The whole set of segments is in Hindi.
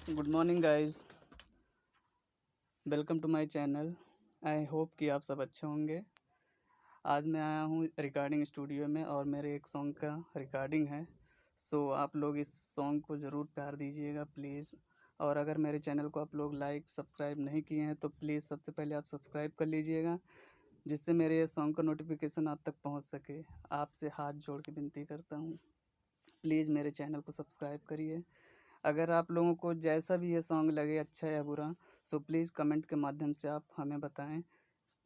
Good morning guys, welcome to my channel. I hope कि आप सब अच्छे होंगे। आज मैं आया हूँ रिकॉर्डिंग स्टूडियो में और मेरे एक सॉन्ग का रिकॉर्डिंग है। सो आप लोग इस सॉन्ग को ज़रूर प्यार दीजिएगा प्लीज़। और अगर मेरे चैनल को आप लोग लाइक सब्सक्राइब नहीं किए हैं तो प्लीज़ सबसे पहले आप सब्सक्राइब कर लीजिएगा, जिससे मेरे ये सॉन्ग का नोटिफिकेशन आप तक पहुँच सके। आपसे हाथ जोड़ के विनती करता हूँ, प्लीज़ मेरे चैनल को सब्सक्राइब करिए। अगर आप लोगों को जैसा भी ये सॉन्ग लगे, अच्छा या बुरा, सो प्लीज़ कमेंट के माध्यम से आप हमें बताएं,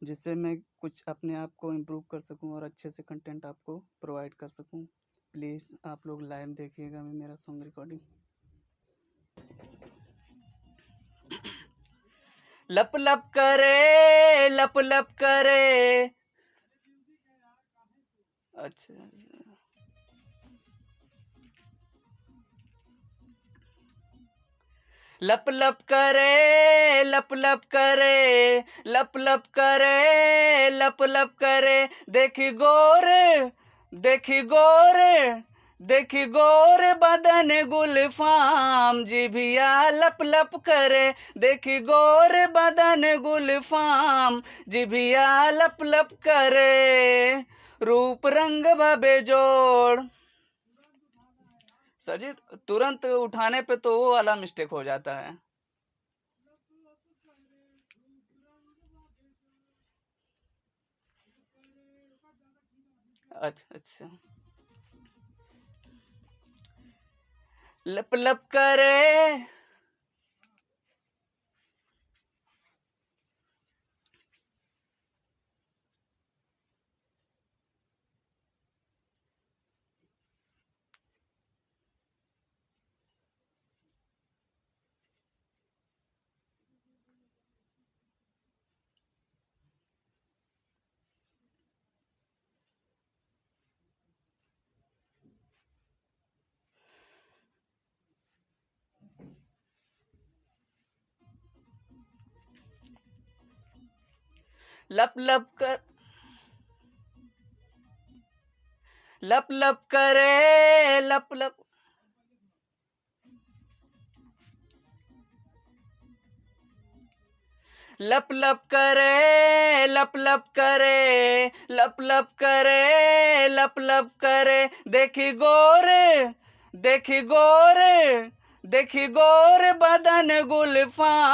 जिससे मैं कुछ अपने आप को इम्प्रूव कर सकूं और अच्छे से कंटेंट आपको प्रोवाइड कर सकूं। प्लीज़ आप लोग लाइव देखिएगा मेरा सॉन्ग रिकॉर्डिंग। लप लप करे, लप लप करे। अच्छा, लप लप करे, लप लप करे, लप लप करे, लप लप करे। देखी गोरे, देखी गोरे, देखी गोरे बदन गुलफाम, जिभिया लप लप करे। देखी गोरे बदन गुलफाम, जिभिया लप लप करे। रूप रंग बेजोड़। सर जी, तुरंत उठाने पे तो वो वाला मिस्टेक हो जाता है। अच्छा अच्छा। लप लप करे। लप लप कर, लप लप करे, लप लप। लप लप करे, लप लप करे, लप लप करे, लप लप करे। देखी गोरे, देखी गोरे, देखी गोरे बदन गुलफाम।